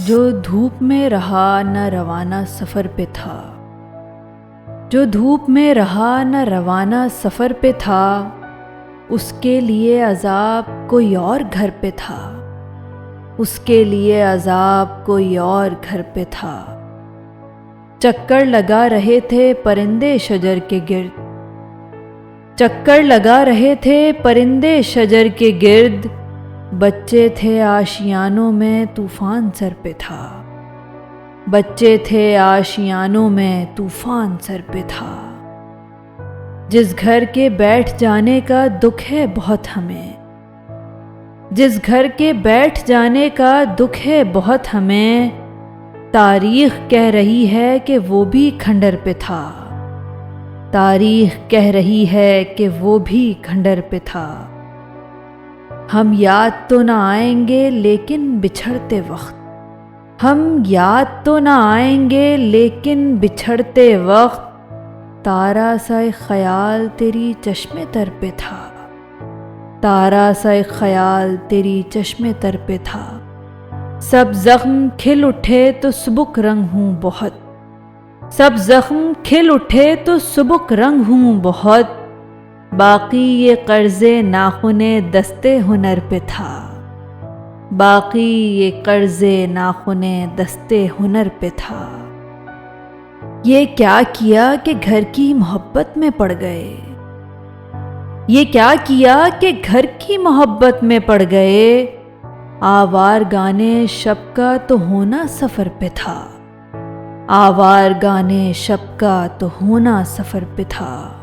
जो धूप में रहा न रवाना सफ़र पे था, जो धूप में रहा न रवाना सफ़र पे था, उसके लिए अज़ाब कोई और घर पे था, उसके लिए अज़ाब कोई और घर पे था। चक्कर लगा रहे थे परिंदे शजर के गिर्द, चक्कर लगा रहे थे परिंदे शजर के गिर्द, बच्चे थे आशियानों में तूफ़ान सर पे था, बच्चे थे आशियानों में तूफ़ान सर पे था। जिस घर के बैठ जाने का दुख है बहुत हमें, जिस घर के बैठ जाने का दुख है बहुत हमें, तारीख़ कह रही है कि वो भी खंडर पे था, तारीख़ कह रही है कि वो भी खंडर पे था। हम याद तो ना आएंगे लेकिन बिछड़ते वक्त, हम याद तो ना आएंगे लेकिन बिछड़ते वक्त, तारा सा एक ख्याल तेरी चश्मे तर पे था, तारा सा एक ख्याल तेरी चश्मे तर पे था। सब ज़ख्म खिल उठे तो सुबुक रंग हूँ बहुत, सब ज़ख्म खिल उठे तो सुबुक रंग हूँ बहुत, बाकी ये कर्ज़े नाख़ुने दस्ते हुनर पे था, बाकी ये कर्ज़े नाख़ुने दस्ते हुनर पे था। ये क्या किया कि घर की मोहब्बत में पड़ गए, ये क्या किया कि घर की मोहब्बत में पड़ गए, आवार गाने शब का तो होना सफ़र पे था, आवार गाने शब का तो होना सफ़र पे था।